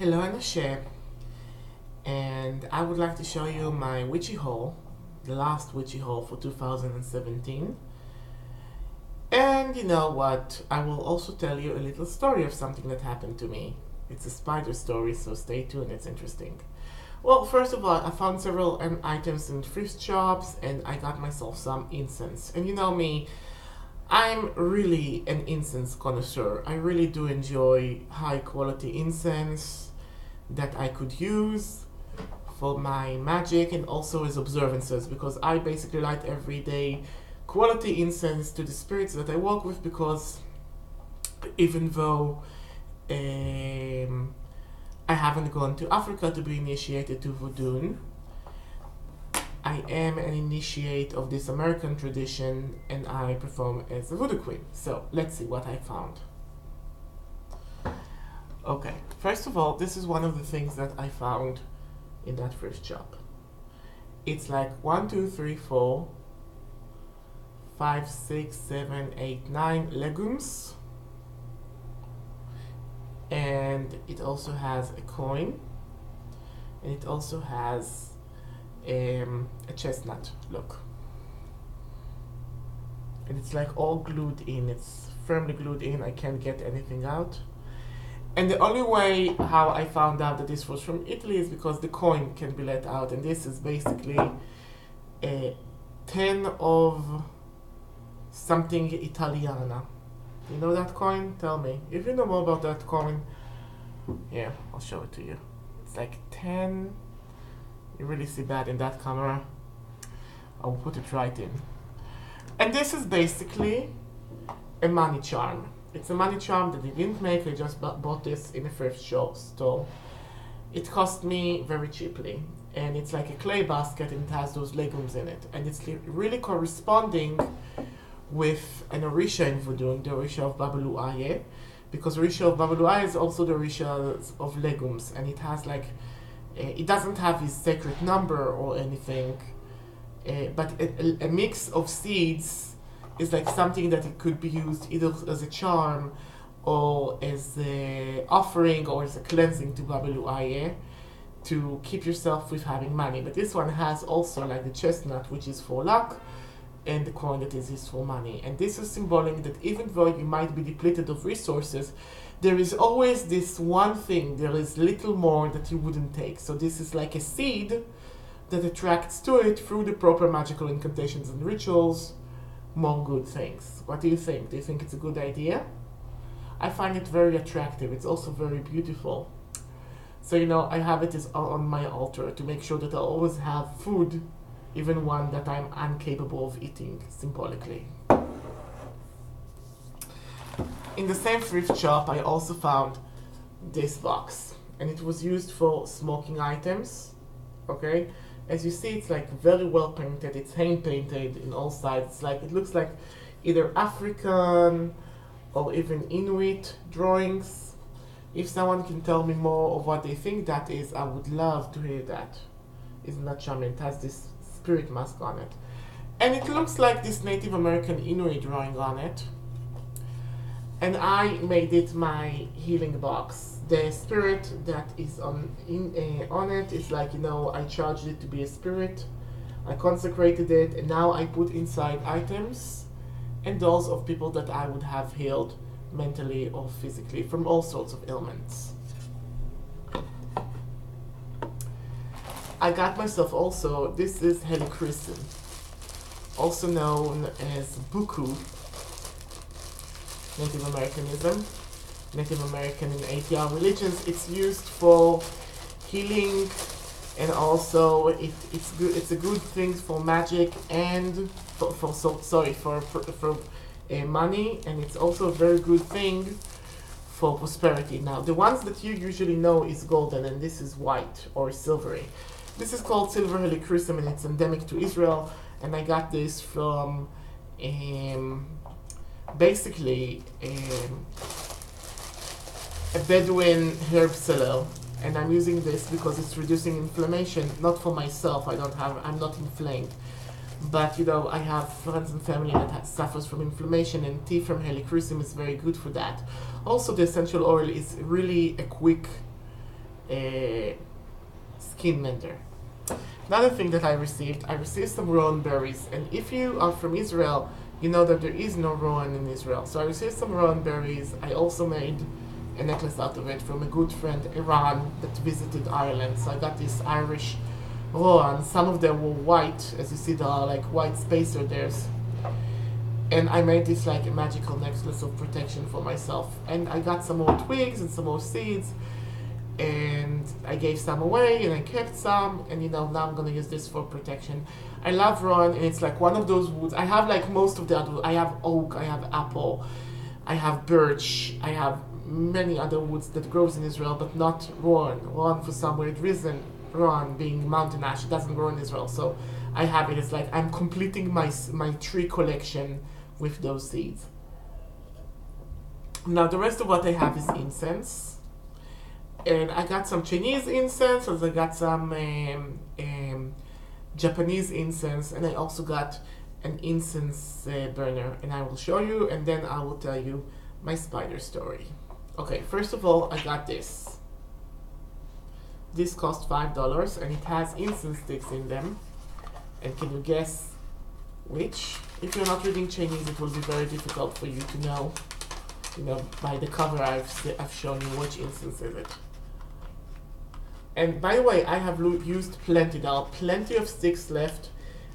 Hello, I'm Asher, and I would like to show you my witchy haul, the last witchy haul for 2017. And you know what? I will also tell you a little story of something that happened to me. It's a spider story, so stay tuned, it's interesting. Well, first of all, I found several items in thrift shops and I got myself some incense. And you know me, I'm really an incense connoisseur. I really do enjoy high quality incense that I could use for my magic and also as observances, because I basically light every day quality incense to the spirits that I work with, because even though I haven't gone to Africa to be initiated to voodoo, I am an initiate of this American tradition and I perform as a voodoo queen. So let's see what I found. Okay, first of all, this is one of the things that I found in that thrift shop. It's like 1, 2, 3, 4, 5, 6, 7, 8, 9 legumes. And it also has a coin. And it also has a chestnut, look. And it's like all glued in, it's firmly glued in, I can't get anything out. And the only way how I found out that this was from Italy is because the coin can be let out, and this is basically a 10 of something Italiana. You know that coin? Tell me. If you know more about that coin, yeah, I'll show it to you. It's like 10. You really see that in that camera. I'll put it right in. And this is basically a money charm. It's a money charm that they didn't make, I just bought this in a thrift store. It cost me very cheaply. And it's like a clay basket and it has those legumes in it. And it's really corresponding with an Orisha in voodoo, the Orisha of Babalu Aye. Because Orisha of Babalu Aye is also the Orisha of legumes. And it has like, it doesn't have his sacred number or anything. But a mix of seeds is like something that it could be used either as a charm or as an offering or as a cleansing to Babalu Aye to keep yourself with having money. But this one has also like the chestnut, which is for luck, and the coin that is used for money. And this is symbolic that even though you might be depleted of resources, there is always this one thing, there is little more that you wouldn't take. So this is like a seed that attracts to it through the proper magical incantations and rituals more good things. What do you think? Do you think it's a good idea? I find it very attractive. It's also very beautiful. So, you know, I have it on my altar to make sure that I always have food, even one that I'm incapable of eating, symbolically. In the same thrift shop, I also found this box. And it was used for smoking items. Okay? As you see, it's like very well painted. It's hand painted in all sides. It's like, it looks like either African or even Inuit drawings. If someone can tell me more of what they think that is, I would love to hear that. Isn't that charming? It has this spirit mask on it. And it looks like this Native American Inuit drawing on it. And I made it my healing box. The spirit that is on it is like, you know, I charged it to be a spirit. I consecrated it, and now I put inside items and dolls of people that I would have healed mentally or physically from all sorts of ailments. I got myself also, this is Helichrysum, also known as Buku, Native Americanism. Native American and ATR religions. It's used for healing, and also it's good. It's a good thing for magic and for money, and it's also a very good thing for prosperity. Now, the ones that you usually know is golden, and this is white or silvery. This is called silver helichrysum, and it's endemic to Israel. And I got this from basically a Bedouin herb seller, and I'm using this because it's reducing inflammation, not for myself, I'm not inflamed, but you know, I have friends and family that suffers from inflammation, and tea from Helichrysum is very good for that. Also, the essential oil is really a quick skin mender. Another thing that I received some rowan berries, and if you are from Israel, you know that there is no rowan in Israel. So I received some rowan berries. I also made a necklace out of it from a good friend, Iran, that visited Ireland. So I got this Irish rowan. Some of them were white, as you see, there are like white spacer there. And I made this like a magical necklace of protection for myself. And I got some more twigs and some more seeds, and I gave some away and I kept some, and now I'm gonna use this for protection. I love rowan, and it's like one of those woods. I have like most of the other, I have oak, I have apple, I have birch, I have many other woods that grows in Israel, but not rowan. Rowan, for some weird reason, rowan being mountain ash, it doesn't grow in Israel, so I have it. It's like I'm completing my tree collection with those seeds. Now the rest of what I have is incense, and I got some Chinese incense, and I got some Japanese incense, and I also got an incense burner, and I will show you, and then I will tell you my spider story. Okay, first of all, I got this. This cost $5, and it has incense sticks in them. And can you guess which? If you're not reading Chinese, it will be very difficult for you to know. By the cover, I've shown you which incense is it. And by the way, I have used plenty. There are plenty of sticks left,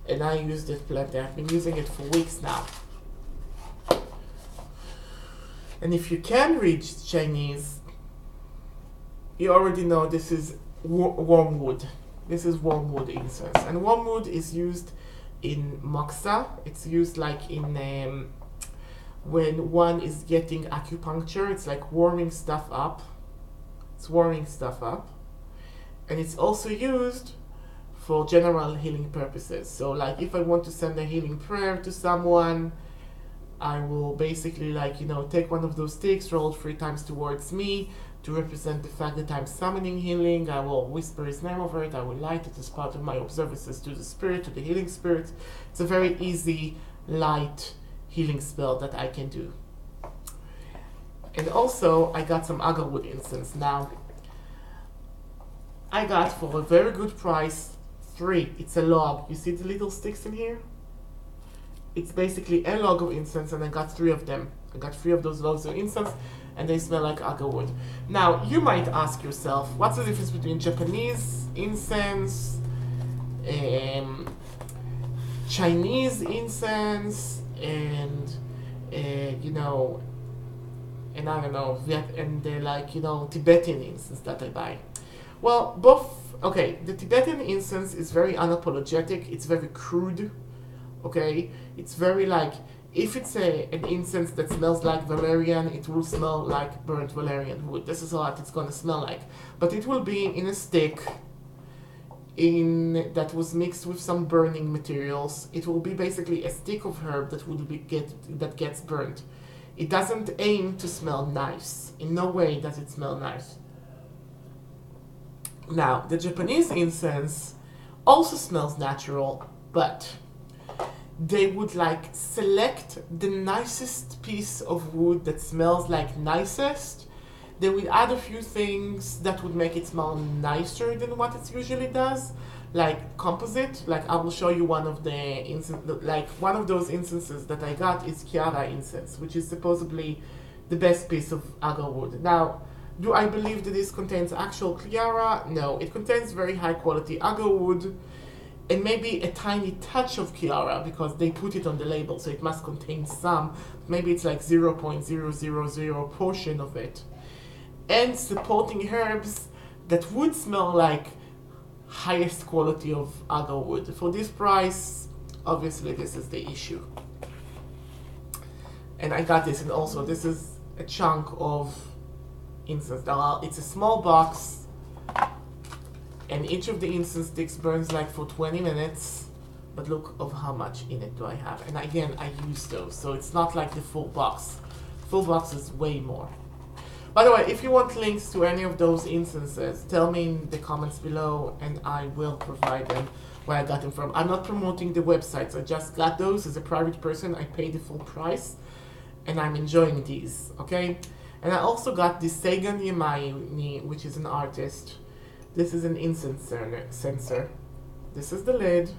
and I used it plenty. I've been using it for weeks now. And if you can read Chinese, you already know this is wormwood. This is wormwood incense. And wormwood is used in moxa. It's used like in when one is getting acupuncture. It's like warming stuff up. It's warming stuff up. And it's also used for general healing purposes. So like if I want to send a healing prayer to someone, I will basically take one of those sticks, roll it 3 times towards me to represent the fact that I'm summoning healing. I will whisper his name over it. I will light it as part of my observances to the spirit, to the healing spirit. It's a very easy, light healing spell that I can do. And also, I got some agarwood incense. Now, I got for a very good price 3. It's a log. You see the little sticks in here? It's basically a log of incense, and I got 3 of them. I got 3 of those logs of incense, and they smell like agarwood. Now, you might ask yourself, what's the difference between Japanese incense, Chinese incense, and and I don't know, Tibetan incense that I buy? Well, both. Okay, the Tibetan incense is very unapologetic. It's very crude. Okay, it's very if it's an incense that smells like valerian, it will smell like burnt valerian wood. This is what it's gonna smell like. But it will be in a stick that was mixed with some burning materials. It will be basically a stick of herb that gets burnt. It doesn't aim to smell nice. In no way does it smell nice. Now, the Japanese incense also smells natural, but they would select the nicest piece of wood that smells like nicest. They would add a few things that would make it smell nicer than what it usually does, like composite. I will show you one of the one of those incenses that I got is Kiara incense, which is supposedly the best piece of agarwood. Now, do I believe that this contains actual Kiara? No, it contains very high quality agarwood, and maybe a tiny touch of Kiara because they put it on the label, so it must contain some. Maybe it's 0.000 portion of it. And supporting herbs that would smell like highest quality of agarwood. For this price, obviously this is the issue. And I got this, and also this is a chunk of incense. It's a small box, and each of the incense sticks burns for 20 minutes. But look of how much in it do I have. And again, I use those, so it's not like the full box. Full box is way more. By the way, if you want links to any of those incenses, tell me in the comments below, and I will provide them where I got them from. I'm not promoting the websites. I just got those as a private person. I paid the full price, and I'm enjoying these, okay? And I also got this Sagan Yemayuni, which is an artist, This is an incense sensor. This is the lid.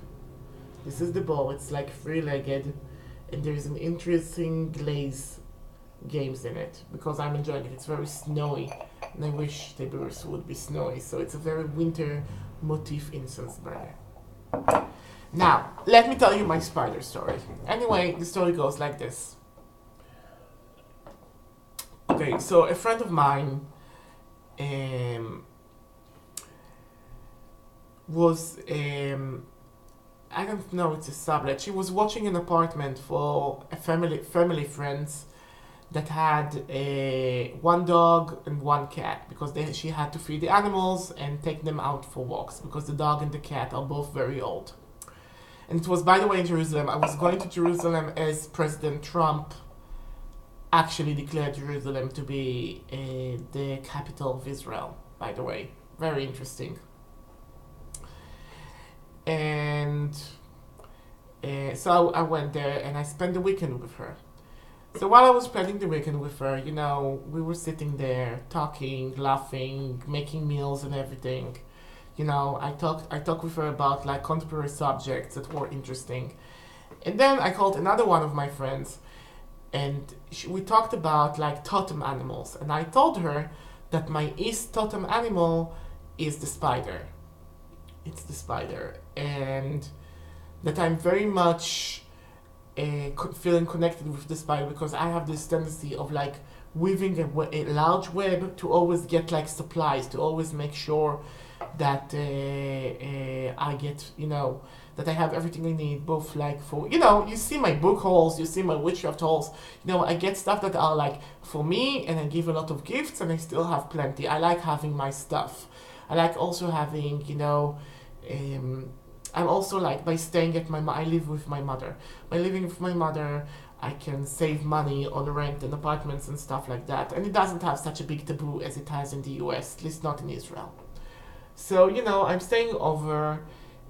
This is the bowl. It's like three-legged, and there's an interesting glaze games in it because I'm enjoying it. It's very snowy, and I wish Tiberius would be snowy. So it's a very winter motif incense burner. Now, let me tell you my spider story. Anyway, the story goes like this. Okay, so a friend of mine was I don't know, it's a sublet. She was watching an apartment for a family friends that had one dog and one cat because she had to feed the animals and take them out for walks because the dog and the cat are both very old. And it was, by the way, in Jerusalem. I was going to Jerusalem as President Trump actually declared Jerusalem to be the capital of Israel, by the way. Very interesting. And so I went there and I spent the weekend with her. So while I was spending the weekend with her, you know, we were sitting there talking, laughing, making meals and everything. You know, I talked with her about like contemporary subjects that were interesting. And then I called another one of my friends and we talked about like totem animals. And I told her that my East totem animal is the spider. It's the spider. And that I'm very much feeling connected with the spider because I have this tendency of like weaving a large web to always get like supplies, to always make sure that I get, you know, that I have everything I need, both like for, you know, you see my book hauls, you see my witchcraft hauls, you know, I get stuff that are like for me and I give a lot of gifts and I still have plenty. I like having my stuff. I like also having, you know, I'm also like, by staying at I live with my mother. By living with my mother, I can save money on rent and apartments and stuff like that. And it doesn't have such a big taboo as it has in the US, at least not in Israel. So, you know, I'm staying over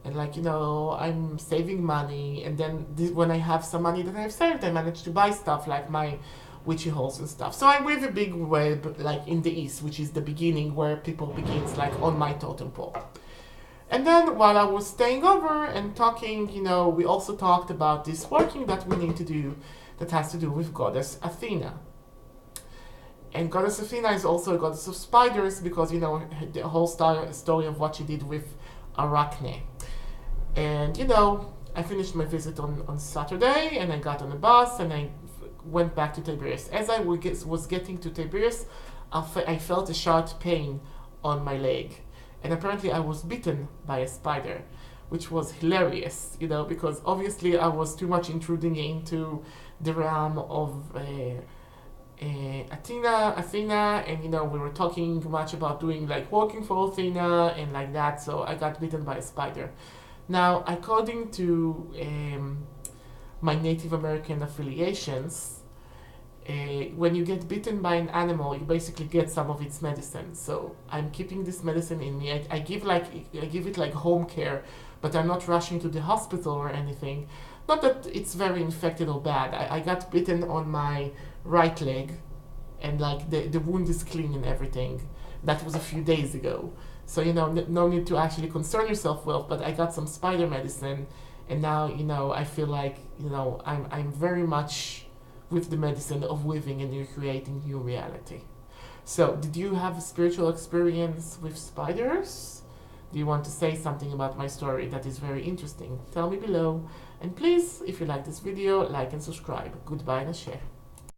and like, you know, I'm saving money. And then when I have some money that I've saved, I manage to buy stuff like my witchy holes and stuff. So I weave a big web like in the East, which is the beginning where people begins like on my totem pole. And then while I was staying over and talking, you know, we also talked about this working that we need to do that has to do with Goddess Athena. And Goddess Athena is also a goddess of spiders because, you know, the whole story of what she did with Arachne. And, you know, I finished my visit on Saturday and I got on a bus and I went back to Tiberias. As I was getting to Tiberias, I felt a sharp pain on my leg. And apparently I was bitten by a spider, which was hilarious, you know, because obviously I was too much intruding into the realm of Athena, and, you know, we were talking much about doing like working for Athena and like that, so I got bitten by a spider. Now, according to my Native American affiliations, when you get bitten by an animal, you basically get some of its medicine. So I'm keeping this medicine in me. I give it like home care, but I'm not rushing to the hospital or anything. Not that it's very infected or bad. I got bitten on my right leg, and like the wound is clean and everything. That was a few days ago. So, you know, no need to actually concern yourself with. But I got some spider medicine, and now, you know, I feel like, you know, I'm very much with the medicine of weaving and you're creating new reality. So, did you have a spiritual experience with spiders? Do you want to say something about my story that is very interesting? Tell me below. And please, if you like this video, like and subscribe. Goodbye and share.